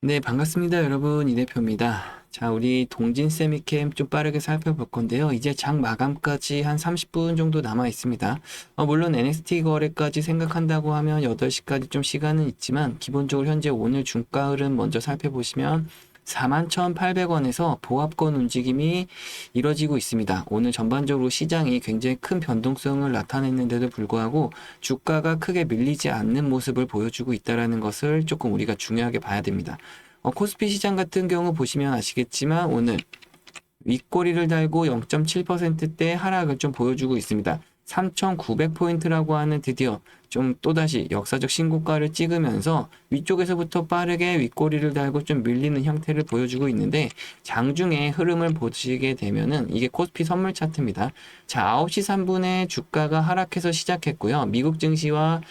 네, 반갑습니다, 여러분. 이 대표입니다. 자, 우리 동진 세미캠 좀 빠르게 살펴볼 건데요. 이제 장 마감까지 한 30분 정도 남아 있습니다. 물론 NXT 거래까지 생각한다고 하면 8시까지 좀 시간은 있지만, 기본적으로 현재 오늘 중가 흐름 먼저 살펴보시면 41,800원에서 보합권 움직임이 이뤄지고 있습니다. 오늘 전반적으로 시장이 굉장히 큰 변동성을 나타냈는데도 불구하고 주가가 크게 밀리지 않는 모습을 보여주고 있다는 것을 조금 우리가 중요하게 봐야 됩니다. 코스피 시장 같은 경우 보시면 아시겠지만 오늘 윗꼬리를 달고 0.7%대 하락을 좀 보여주고 있습니다. 3,900포인트라고 하는 드디어 좀 또다시 역사적 신고가를 찍으면서 위쪽에서부터 빠르게 윗꼬리를 달고 좀 밀리는 형태를 보여주고 있는데, 장중에 흐름을 보시게 되면은 이게 코스피 선물 차트입니다. 자, 9시 3분에 주가가 하락해서 시작했고요. 미국 증시와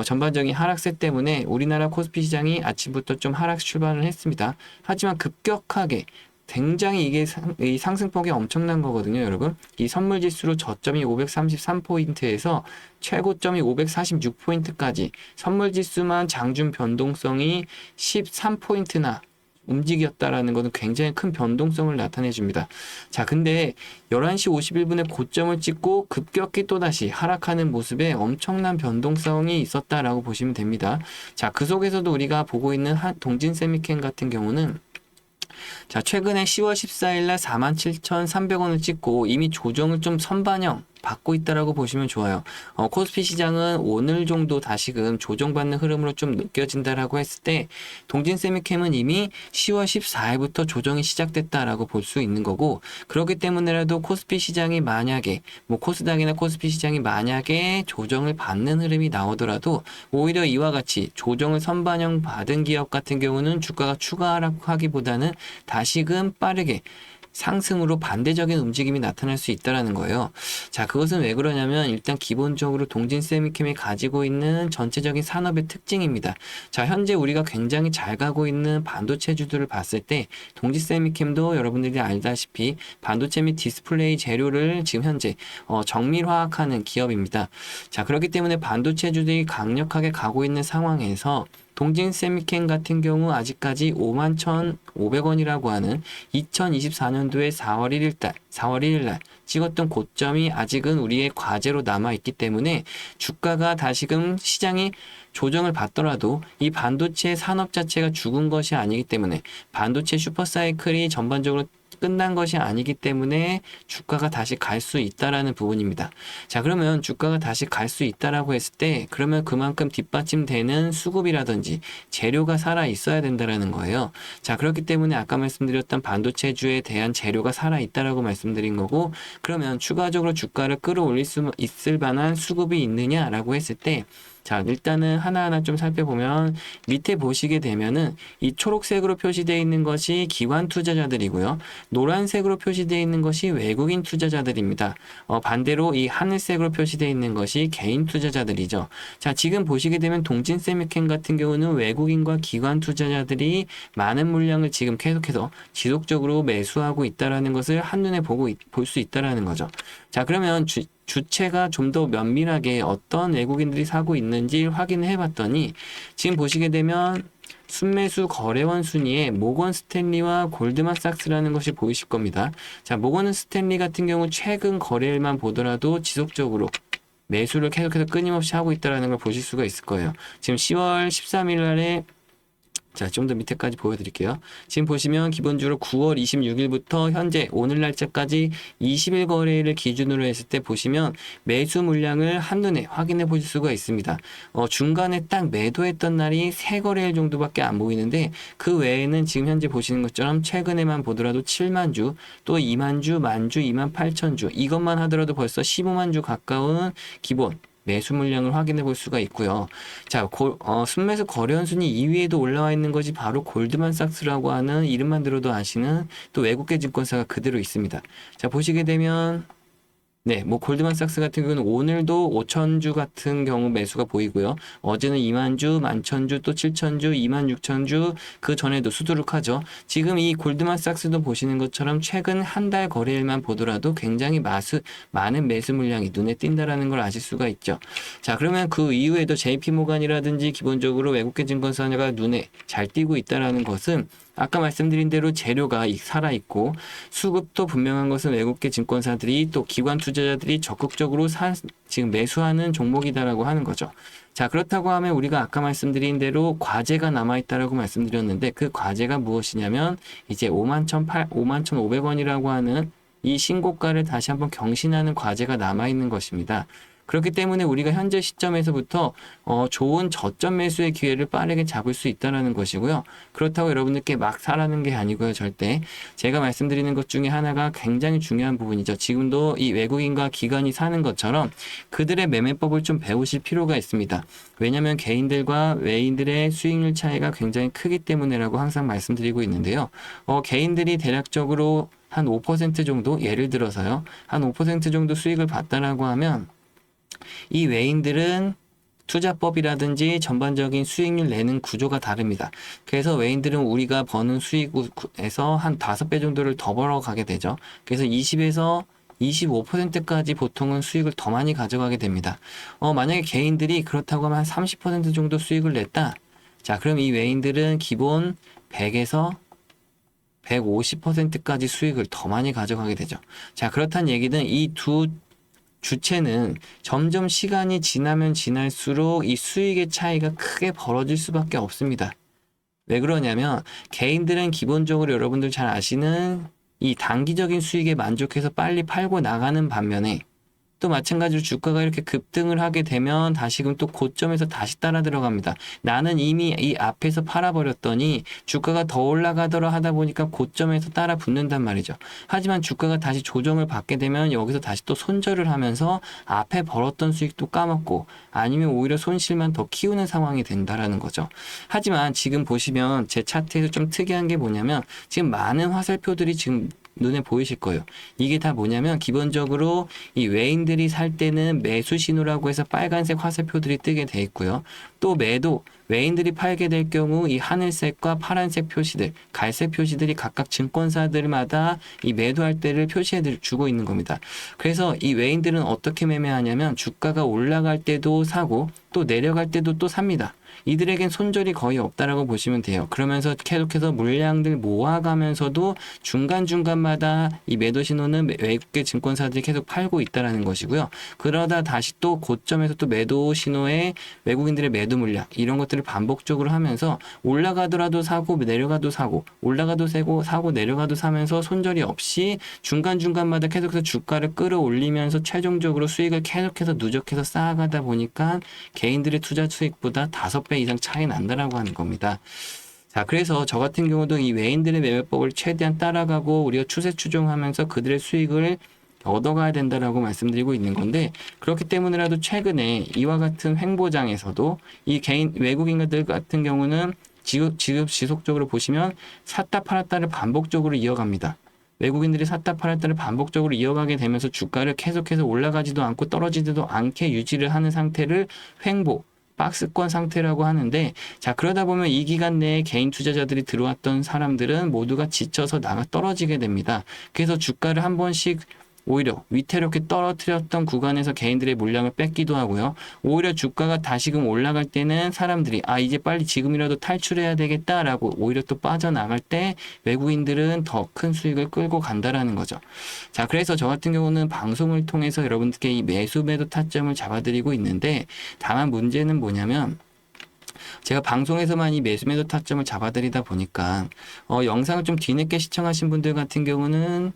전반적인 하락세 때문에 우리나라 코스피 시장이 아침부터 좀 하락 출발을 했습니다. 하지만 급격하게 굉장히 이게 이 상승폭이 엄청난 거거든요, 여러분. 이 선물 지수로 저점이 533포인트에서 최고점이 546포인트까지 선물 지수만 장중 변동성이 13포인트나 움직였다라는 것은 굉장히 큰 변동성을 나타내 줍니다. 자, 근데 11시 51분에 고점을 찍고 급격히 또다시 하락하는 모습에 엄청난 변동성이 있었다라고 보시면 됩니다. 자, 그 속에서도 우리가 보고 있는 동진 세미캠 같은 경우는, 자, 최근에 10월 14일 날 47,300원을 찍고 이미 조정을 좀 선반영 받고 있다라고 보시면 좋아요. 코스피 시장은 오늘 정도 다시금 조정받는 흐름으로 좀 느껴진다라고 했을 때, 동진 세미캠은 이미 10월 14일부터 조정이 시작됐다라고 볼 수 있는 거고, 그렇기 때문에라도 코스피 시장이 만약에 코스닥이나 코스피 시장이 만약에 조정을 받는 흐름이 나오더라도 오히려 이와 같이 조정을 선반영 받은 기업 같은 경우는 주가가 추가 하락하기보다는 다시금 빠르게 상승으로 반대적인 움직임이 나타날 수 있다는 거예요. 자, 그것은 왜 그러냐면 일단 기본적으로 동진 세미캠이 가지고 있는 전체적인 산업의 특징입니다. 자, 현재 우리가 굉장히 잘 가고 있는 반도체주들을 봤을 때 동진 세미캠도 여러분들이 알다시피 반도체 및 디스플레이 재료를 지금 현재 정밀화학하는 기업입니다. 자, 그렇기 때문에 반도체주들이 강력하게 가고 있는 상황에서 동진 세미캠 같은 경우 아직까지 51,500원이라고 하는 2024년도에 4월 1일 날 찍었던 고점이 아직은 우리의 과제로 남아있기 때문에 주가가 다시금 시장이 조정을 받더라도 이 반도체 산업 자체가 죽은 것이 아니기 때문에, 반도체 슈퍼사이클이 전반적으로 끝난 것이 아니기 때문에 주가가 다시 갈 수 있다라는 부분입니다. 자, 그러면 주가가 다시 갈 수 있다라고 했을 때 그러면 그만큼 뒷받침되는 수급이라든지 재료가 살아 있어야 된다라는 거예요. 자, 그렇기 때문에 아까 말씀드렸던 반도체주에 대한 재료가 살아 있다라고 말씀드린 거고, 그러면 추가적으로 주가를 끌어올릴 수 있을 만한 수급이 있느냐라고 했을 때, 자, 일단은 하나하나 좀 살펴보면 밑에 보시게 되면은 이 초록색으로 표시되어 있는 것이 기관 투자자들이고요. 노란색으로 표시되어 있는 것이 외국인 투자자들입니다. 반대로 이 하늘색으로 표시되어 있는 것이 개인 투자자들이죠. 자, 지금 보시게 되면 동진 세미캠 같은 경우는 외국인과 기관 투자자들이 많은 물량을 지금 계속해서 지속적으로 매수하고 있다라는 것을 한눈에 볼 수 있다라는 거죠. 자, 그러면 주체가 좀 더 면밀하게 어떤 외국인들이 사고 있는지 확인을 해봤더니, 지금 보시게 되면 순매수 거래원 순위에 모건 스탠리와 골드만삭스라는 것이 보이실 겁니다. 자, 모건 스탠리 같은 경우 최근 거래일만 보더라도 지속적으로 매수를 계속해서 끊임없이 하고 있다는 걸 보실 수가 있을 거예요. 지금 10월 13일 날에, 자, 좀 더 밑에까지 보여드릴게요. 지금 보시면 기본적으로 9월 26일부터 현재 오늘 날짜까지 20일 거래일을 기준으로 했을 때 보시면 매수 물량을 한눈에 확인해 보실 수가 있습니다. 중간에 딱 매도했던 날이 3거래일 정도밖에 안 보이는데, 그 외에는 지금 현재 보시는 것처럼 최근에만 보더라도 7만 주, 또 2만 주, 만 주, 2만 8천 주, 이것만 하더라도 벌써 15만 주 가까운 기본 매수 물량을 확인해 볼 수가 있고요. 자, 순매수 거래원 순위 2위에도 올라와 있는 것이 바로 골드만삭스라고 하는, 이름만 들어도 아시는 또 외국계 증권사가 그대로 있습니다. 자, 보시게 되면 네, 뭐 골드만삭스 같은 경우는 오늘도 5천주 같은 경우 매수가 보이고요. 어제는 2만주, 11,000주, 또 7천주, 26,000주, 그 전에도 수두룩하죠. 지금 이 골드만삭스도 보시는 것처럼 최근 한 달 거래일만 보더라도 굉장히 많은 매수 물량이 눈에 띈다라는 걸 아실 수가 있죠. 자, 그러면 그 이후에도 JP모간이라든지 기본적으로 외국계 증권사가 눈에 잘 띄고 있다라는 것은 아까 말씀드린 대로 재료가 살아있고 수급도 분명한 것은 외국계 증권사들이 또 기관 투자자들이 적극적으로 지금 매수하는 종목이다라고 하는 거죠. 자, 그렇다고 하면 우리가 아까 말씀드린 대로 과제가 남아있다라고 말씀드렸는데 그 과제가 무엇이냐면 이제 51,500원이라고 하는 이 신고가를 다시 한번 경신하는 과제가 남아있는 것입니다. 그렇기 때문에 우리가 현재 시점에서부터 좋은 저점 매수의 기회를 빠르게 잡을 수 있다는 것이고요. 그렇다고 여러분들께 막 사라는 게 아니고요. 절대 제가 말씀드리는 것 중에 하나가 굉장히 중요한 부분이죠. 지금도 이 외국인과 기관이 사는 것처럼 그들의 매매법을 좀 배우실 필요가 있습니다. 왜냐하면 개인들과 외인들의 수익률 차이가 굉장히 크기 때문이라고 항상 말씀드리고 있는데요. 개인들이 대략적으로 한 5% 정도, 예를 들어서요, 한 5% 정도 수익을 봤다라고 하면 이 외인들은 투자법이라든지 전반적인 수익률 내는 구조가 다릅니다. 그래서 외인들은 우리가 버는 수익에서 한 5배 정도를 더 벌어가게 되죠. 그래서 20에서 25%까지 보통은 수익을 더 많이 가져가게 됩니다. 만약에 개인들이 그렇다고 하면 한 30% 정도 수익을 냈다. 자, 그럼 이 외인들은 기본 100에서 150%까지 수익을 더 많이 가져가게 되죠. 자, 그렇다는 얘기는 이 두 주체는 점점 시간이 지나면 지날수록 이 수익의 차이가 크게 벌어질 수밖에 없습니다. 왜 그러냐면 개인들은 기본적으로 여러분들 잘 아시는 이 단기적인 수익에 만족해서 빨리 팔고 나가는 반면에 또 마찬가지로 주가가 이렇게 급등을 하게 되면 다시금 또 고점에서 다시 따라 들어갑니다. 나는 이미 이 앞에서 팔아버렸더니 주가가 더 올라가더라 하다 보니까 고점에서 따라 붙는단 말이죠. 하지만 주가가 다시 조정을 받게 되면 여기서 다시 또 손절을 하면서 앞에 벌었던 수익도 까먹고 아니면 오히려 손실만 더 키우는 상황이 된다라는 거죠. 하지만 지금 보시면 제 차트에서 좀 특이한 게 뭐냐면 지금 많은 화살표들이 지금 눈에 보이실 거예요. 이게 다 뭐냐면 기본적으로 이 외인들이 살 때는 매수 신호라고 해서 빨간색 화살표들이 뜨게 돼 있고요. 또 매도 외인들이 팔게 될 경우 이 하늘색과 파란색 표시들, 갈색 표시들이 각각 증권사들마다 이 매도할 때를 표시해 주고 있는 겁니다. 그래서 이 외인들은 어떻게 매매하냐면 주가가 올라갈 때도 사고 또 내려갈 때도 또 삽니다. 이들에겐 손절이 거의 없다라고 보시면 돼요. 그러면서 계속해서 물량들 모아가면서도 중간중간마다 이 매도 신호는 외국계 증권사들이 계속 팔고 있다라는 것이고요. 그러다 다시 또 고점에서 또 매도 신호에 외국인들의 매도 물량 이런 것들을 반복적으로 하면서 올라가더라도 사고 내려가도 사고 올라가도 사고 내려가도 사면서 손절이 없이 중간중간마다 계속해서 주가를 끌어올리면서 최종적으로 수익을 계속해서 누적해서 쌓아가다 보니까 개인들의 투자 수익보다 5배 이상 차이 난다라고 하는 겁니다. 자, 그래서 저 같은 경우도 이 외인들의 매매법을 최대한 따라가고 우리가 추세 추종하면서 그들의 수익을 얻어가야 된다라고 말씀드리고 있는 건데 그렇기 때문에라도 최근에 이와 같은 횡보장에서도 이 개인 외국인들 같은 경우는 지속적으로 보시면 샀다 팔았다를 반복적으로 이어갑니다. 외국인들이 샀다 팔았다를 반복적으로 이어가게 되면서 주가를 계속해서 올라가지도 않고 떨어지지도 않게 유지를 하는 상태를 횡보 박스권 상태라고 하는데 자 그러다 보면 이 기간 내에 개인 투자자들이 들어왔던 사람들은 모두가 지쳐서 나가 떨어지게 됩니다. 그래서 주가를 한 번씩 오히려 위태롭게 떨어뜨렸던 구간에서 개인들의 물량을 뺏기도 하고요. 오히려 주가가 다시금 올라갈 때는 사람들이 이제 빨리 지금이라도 탈출해야 되겠다라고 오히려 또 빠져나갈 때 외국인들은 더 큰 수익을 끌고 간다라는 거죠. 자, 그래서 저 같은 경우는 방송을 통해서 여러분들께 이 매수 매도 타점을 잡아드리고 있는데 다만 문제는 뭐냐면 제가 방송에서만 이 매수 매도 타점을 잡아드리다 보니까 영상을 좀 뒤늦게 시청하신 분들 같은 경우는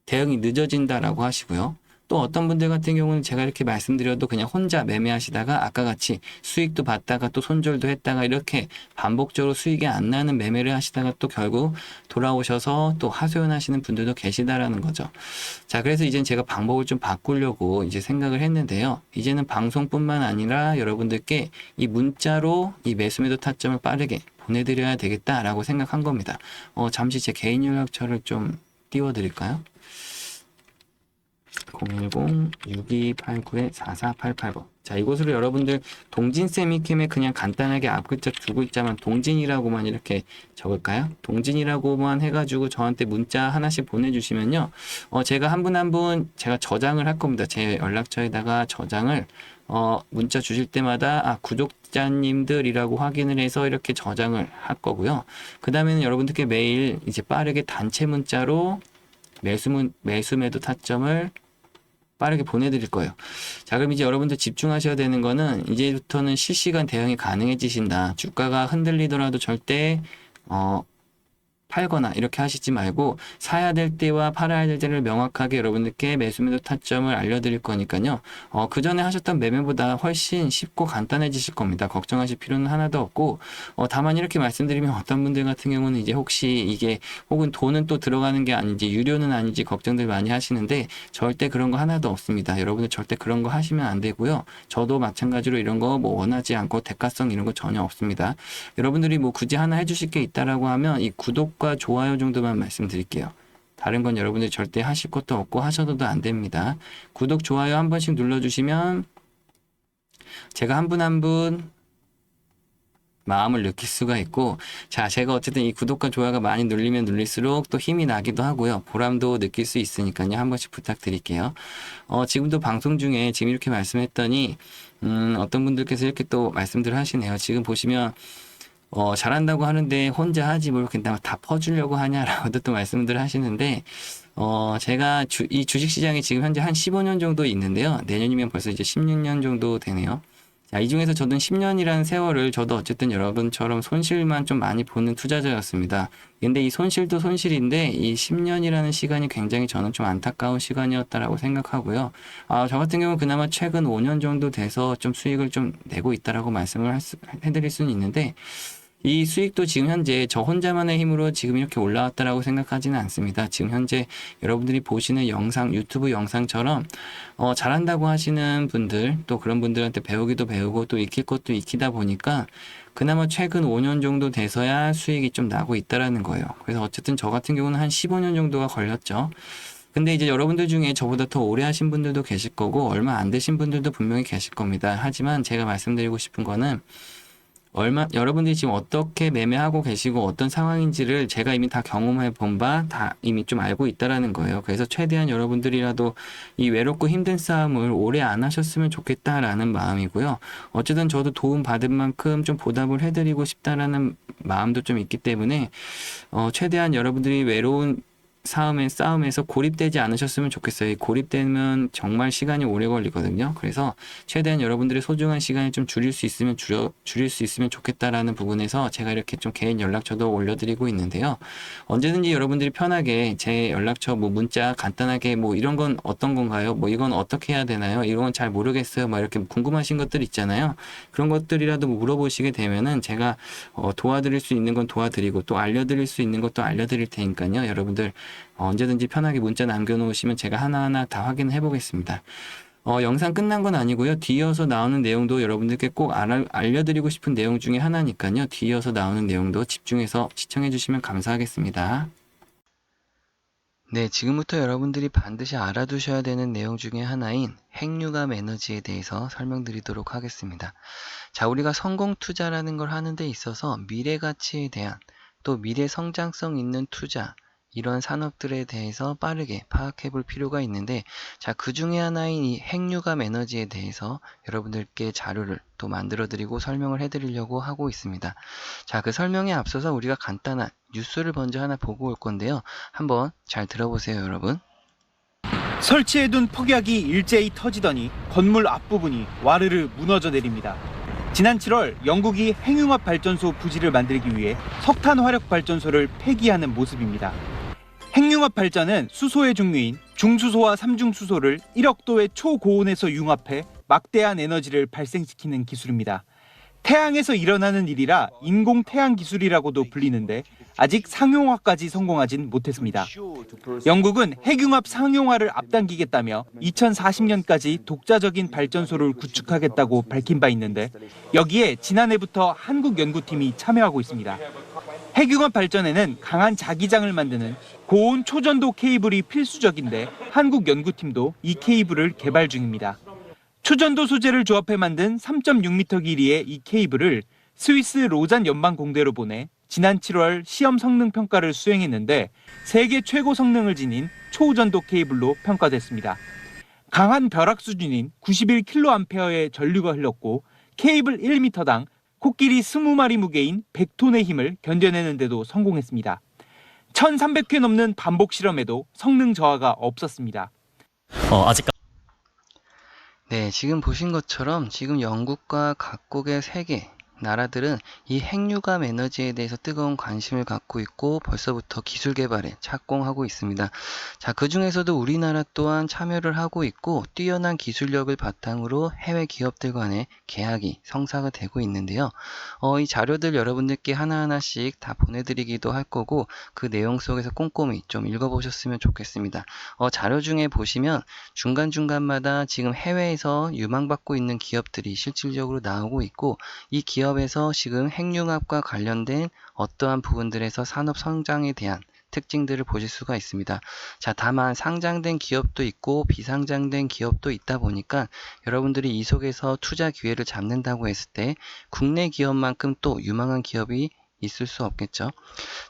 대응이 늦어진다라고 하시고요. 또 어떤 분들 같은 경우는 제가 이렇게 말씀드려도 그냥 혼자 매매하시다가 아까 같이 수익도 받다가 또 손절도 했다가 이렇게 반복적으로 수익이 안 나는 매매를 하시다가 또 결국 돌아오셔서 또 하소연하시는 분들도 계시다라는 거죠. 자, 그래서 이젠 제가 방법을 좀 바꾸려고 이제 생각을 했는데요. 이제는 방송뿐만 아니라 여러분들께 이 문자로 이 매수 매도 타점을 빠르게 보내드려야 되겠다라고 생각한 겁니다. 잠시 제 개인 연락처를 좀 띄워드릴까요? 010-6289-4488번. 자, 이곳으로 여러분들 동진 세미캠에 그냥 간단하게 앞글자 두 글자만 동진이라고만 이렇게 적을까요? 동진이라고만 해가지고 저한테 문자 하나씩 보내주시면요. 제가 한 분 한 분 제가 저장을 할 겁니다. 제 연락처에다가 저장을 문자 주실 때마다 구독자님들이라고 확인을 해서 이렇게 저장을 할 거고요. 그 다음에는 여러분들께 매일 이제 빠르게 단체 문자로 매수매도 타점을 빠르게 보내드릴 거예요. 자, 그럼 이제 여러분들 집중하셔야 되는 거는 이제부터는 실시간 대응이 가능해지신다. 주가가 흔들리더라도 절대 팔거나 이렇게 하시지 말고 사야 될 때와 팔아야 될 때를 명확하게 여러분들께 매수매도 타점을 알려드릴 거니까요. 그 전에 하셨던 매매보다 훨씬 쉽고 간단해지실 겁니다. 걱정하실 필요는 하나도 없고 다만 이렇게 말씀드리면 어떤 분들 같은 경우는 이제 혹시 이게 혹은 돈은 또 들어가는 게 아닌지 유료는 아닌지 걱정들 많이 하시는데 절대 그런 거 하나도 없습니다. 여러분들 절대 그런 거 하시면 안 되고요. 저도 마찬가지로 이런 거 뭐 원하지 않고 대가성 이런 거 전혀 없습니다. 여러분들이 뭐 굳이 하나 해주실 게 있다라고 하면 이 구독과 좋아요 정도만 말씀드릴게요. 다른 건 여러분들이 절대 하실 것도 없고 하셔도 안 됩니다. 구독, 좋아요 한 번씩 눌러주시면 제가 한 분 한 분 마음을 느낄 수가 있고, 자, 제가 어쨌든 이 구독과 좋아요가 많이 눌리면 눌릴수록 또 힘이 나기도 하고요. 보람도 느낄 수 있으니까요. 한 번씩 부탁드릴게요. 지금도 방송 중에 지금 이렇게 말씀했더니 어떤 분들께서 이렇게 또 말씀들 하시네요. 지금 보시면 잘한다고 하는데 혼자 하지 뭘 그냥 다 퍼주려고 하냐라고도 또 말씀들 하시는데, 제가 이 주식시장에 지금 현재 한 15년 정도 있는데요. 내년이면 벌써 이제 16년 정도 되네요. 자, 이 중에서 저는 10년이라는 세월을 저도 어쨌든 여러분처럼 손실만 좀 많이 보는 투자자였습니다. 근데 이 손실도 손실인데 이 10년이라는 시간이 굉장히 저는 좀 안타까운 시간이었다라고 생각하고요. 저 같은 경우는 그나마 최근 5년 정도 돼서 좀 수익을 좀 내고 있다라고 말씀을 해드릴 수는 있는데, 이 수익도 지금 현재 저 혼자만의 힘으로 지금 이렇게 올라왔다라고 생각하지는 않습니다. 지금 현재 여러분들이 보시는 영상, 유튜브 영상처럼 잘한다고 하시는 분들, 또 그런 분들한테 배우기도 배우고 또 익힐 것도 익히다 보니까 그나마 최근 5년 정도 돼서야 수익이 좀 나고 있다라는 거예요. 그래서 어쨌든 저 같은 경우는 한 15년 정도가 걸렸죠. 근데 이제 여러분들 중에 저보다 더 오래 하신 분들도 계실 거고 얼마 안 되신 분들도 분명히 계실 겁니다. 하지만 제가 말씀드리고 싶은 거는 여러분들이 지금 어떻게 매매하고 계시고 어떤 상황인지를 제가 이미 다 경험해 본 바 다 이미 좀 알고 있다라는 거예요. 그래서 최대한 여러분들이라도 이 외롭고 힘든 싸움을 오래 안 하셨으면 좋겠다라는 마음이고요. 어쨌든 저도 도움 받은 만큼 좀 보답을 해드리고 싶다라는 마음도 좀 있기 때문에 최대한 여러분들이 외로운 싸움에서 고립되지 않으셨으면 좋겠어요. 고립되면 정말 시간이 오래 걸리거든요. 그래서 최대한 여러분들의 소중한 시간을 좀 줄일 수 있으면 좋겠다라는 부분에서 제가 이렇게 좀 개인 연락처도 올려드리고 있는데요. 언제든지 여러분들이 편하게 제 연락처 문자 간단하게 이런 건 어떤 건가요? 이건 어떻게 해야 되나요? 이런 건 잘 모르겠어요. 이렇게 궁금하신 것들 있잖아요. 그런 것들이라도 물어보시게 되면은 제가 도와드릴 수 있는 건 도와드리고 또 알려드릴 수 있는 것도 알려드릴 테니까요. 여러분들 언제든지 편하게 문자 남겨놓으시면 제가 하나하나 다 확인해 보겠습니다. 영상 끝난 건 아니고요. 뒤이어서 나오는 내용도 여러분들께 꼭 알려드리고 싶은 내용 중에 하나니까요. 뒤이어서 나오는 내용도 집중해서 시청해 주시면 감사하겠습니다. 네, 지금부터 여러분들이 반드시 알아두셔야 되는 내용 중에 하나인 핵융합 에너지에 대해서 설명드리도록 하겠습니다. 자, 우리가 성공 투자라는 걸 하는 데 있어서 미래 가치에 대한 또 미래 성장성 있는 투자, 이런 산업들에 대해서 빠르게 파악해 볼 필요가 있는데, 자, 그 중에 하나인 이 핵융합 에너지에 대해서 여러분들께 자료를 또 만들어 드리고 설명을 해 드리려고 하고 있습니다. 자, 그 설명에 앞서서 우리가 간단한 뉴스를 먼저 하나 보고 올 건데요. 한번 잘 들어보세요, 여러분. 설치해둔 폭약이 일제히 터지더니 건물 앞부분이 와르르 무너져 내립니다. 지난 7월 영국이 핵융합 발전소 부지를 만들기 위해 석탄 화력 발전소를 폐기하는 모습입니다. 핵융합 발전은 수소의 종류인 중수소와 삼중수소를 1억 도의 초고온에서 융합해 막대한 에너지를 발생시키는 기술입니다. 태양에서 일어나는 일이라 인공 태양 기술이라고도 불리는데 아직 상용화까지 성공하진 못했습니다. 영국은 핵융합 상용화를 앞당기겠다며 2040년까지 독자적인 발전소를 구축하겠다고 밝힌 바 있는데 여기에 지난해부터 한국 연구팀이 참여하고 있습니다. 핵융합 발전에는 강한 자기장을 만드는 고온 초전도 케이블이 필수적인데 한국 연구팀도 이 케이블을 개발 중입니다. 초전도 소재를 조합해 만든 3.6m 길이의 이 케이블을 스위스 로잔 연방공대로 보내 지난 7월 시험 성능 평가를 수행했는데 세계 최고 성능을 지닌 초전도 케이블로 평가됐습니다. 강한 벼락 수준인 91kA의 전류가 흘렀고 케이블 1m당 코끼리 20마리 무게인 100톤의 힘을 견뎌내는 데도 성공했습니다. 1300회 넘는 반복 실험에도 성능 저하가 없었습니다. 네, 지금 보신 것처럼 지금 영국과 각국의 세계 나라들은 이 핵융합 에너지에 대해서 뜨거운 관심을 갖고 있고 벌써부터 기술 개발에 착공하고 있습니다. 자, 그 중에서도 우리나라 또한 참여를 하고 있고 뛰어난 기술력을 바탕으로 해외 기업들 간의 계약이 성사가 되고 있는데요. 이 자료들 여러분들께 하나하나씩 다 보내드리기도 할 거고 그 내용 속에서 꼼꼼히 좀 읽어보셨으면 좋겠습니다. 자료 중에 보시면 중간중간마다 지금 해외에서 유망받고 있는 기업들이 실질적으로 나오고 있고 이 기업에서 지금 핵융합과 관련된 어떠한 부분들에서 산업 성장에 대한 특징들을 보실 수가 있습니다. 자, 다만 상장된 기업도 있고 비상장된 기업도 있다 보니까 여러분들이 이 속에서 투자 기회를 잡는다고 했을 때 국내 기업만큼 또 유망한 기업이 있을 수 없겠죠.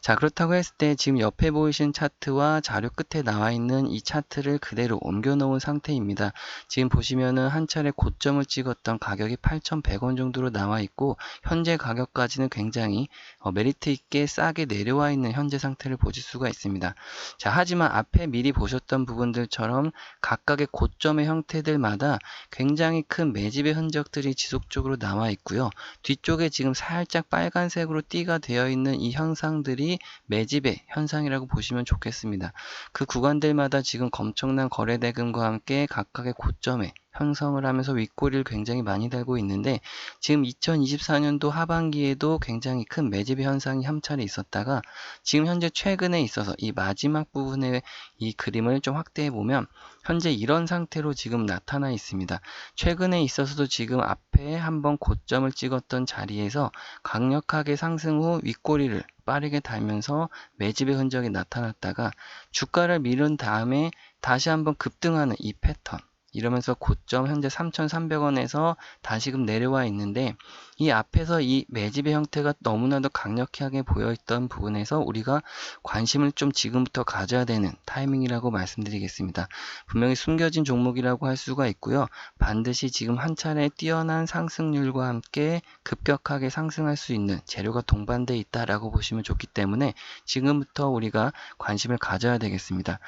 자, 그렇다고 했을 때 지금 옆에 보이신 차트와 자료 끝에 나와 있는 이 차트를 그대로 옮겨 놓은 상태입니다. 지금 보시면은 한 차례 고점을 찍었던 가격이 8,100원 정도로 나와 있고 현재 가격까지는 굉장히 메리트 있게 싸게 내려와 있는 현재 상태를 보실 수가 있습니다. 자, 하지만 앞에 미리 보셨던 부분들처럼 각각의 고점의 형태들마다 굉장히 큰 매집의 흔적들이 지속적으로 나와 있고요. 뒤쪽에 지금 살짝 빨간색으로 띠가 되어 있는 이 현상들이 매집의 현상이라고 보시면 좋겠습니다. 그 구간들마다 지금 엄청난 거래 대금과 함께 각각의 고점에 형성을 하면서 윗꼬리를 굉장히 많이 달고 있는데 지금 2024년도 하반기에도 굉장히 큰 매집의 현상이 한 차례 있었다가 지금 현재 최근에 있어서 이 마지막 부분의 이 그림을 좀 확대해 보면 현재 이런 상태로 지금 나타나 있습니다. 최근에 있어서도 지금 앞에 한번 고점을 찍었던 자리에서 강력하게 상승 후 윗꼬리를 빠르게 달면서 매집의 흔적이 나타났다가 주가를 밀은 다음에 다시 한번 급등하는 이 패턴, 이러면서 고점 현재 3,300원에서 다시금 내려와 있는데 이 앞에서 이 매집의 형태가 너무나도 강력하게 보여있던 부분에서 우리가 관심을 좀 지금부터 가져야 되는 타이밍이라고 말씀드리겠습니다. 분명히 숨겨진 종목이라고 할 수가 있고요. 반드시 지금 한 차례 뛰어난 상승률과 함께 급격하게 상승할 수 있는 재료가 동반되어 있다라고 보시면 좋기 때문에 지금부터 우리가 관심을 가져야 되겠습니다.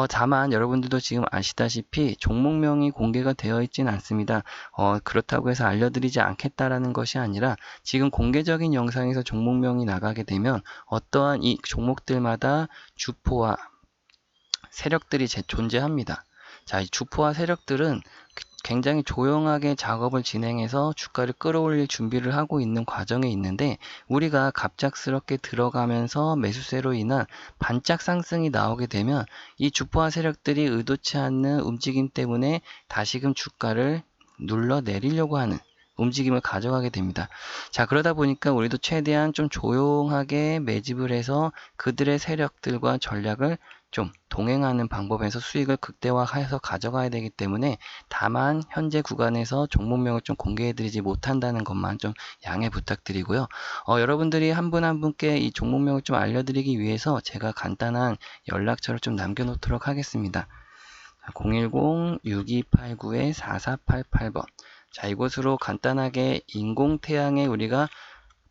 다만 여러분들도 지금 아시다시피 종목명이 공개가 되어 있지는 않습니다. 그렇다고 해서 알려드리지 않겠다라는 것이 아니라 지금 공개적인 영상에서 종목명이 나가게 되면 어떠한 이 종목들마다 주포와 세력들이 존재합니다. 자, 이 주포와 세력들은 굉장히 조용하게 작업을 진행해서 주가를 끌어올릴 준비를 하고 있는 과정에 있는데 우리가 갑작스럽게 들어가면서 매수세로 인한 반짝 상승이 나오게 되면 이 주포와 세력들이 의도치 않는 움직임 때문에 다시금 주가를 눌러 내리려고 하는 움직임을 가져가게 됩니다. 자, 그러다 보니까 우리도 최대한 좀 조용하게 매집을 해서 그들의 세력들과 전략을 좀 동행하는 방법에서 수익을 극대화해서 가져가야 되기 때문에 다만 현재 구간에서 종목명을 좀 공개해드리지 못한다는 것만 좀 양해 부탁드리고요. 여러분들이 한 분 한 분께 이 종목명을 좀 알려드리기 위해서 제가 간단한 연락처를 좀 남겨놓도록 하겠습니다. 010-6289-4488번. 자, 이곳으로 간단하게 인공태양에 우리가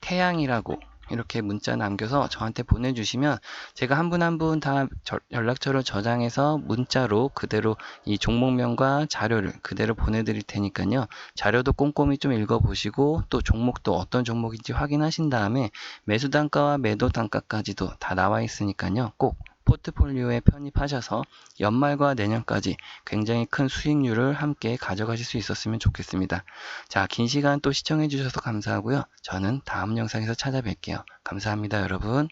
태양이라고 이렇게 문자 남겨서 저한테 보내주시면 제가 한 분 한 분 다 연락처를 저장해서 문자로 그대로 이 종목명과 자료를 그대로 보내드릴 테니까요. 자료도 꼼꼼히 좀 읽어보시고 또 종목도 어떤 종목인지 확인하신 다음에 매수 단가와 매도 단가까지도 다 나와 있으니까요. 꼭 포트폴리오에 편입하셔서 연말과 내년까지 굉장히 큰 수익률을 함께 가져가실 수 있었으면 좋겠습니다. 자, 긴 시간 또 시청해 주셔서 감사하고요. 저는 다음 영상에서 찾아뵐게요. 감사합니다, 여러분.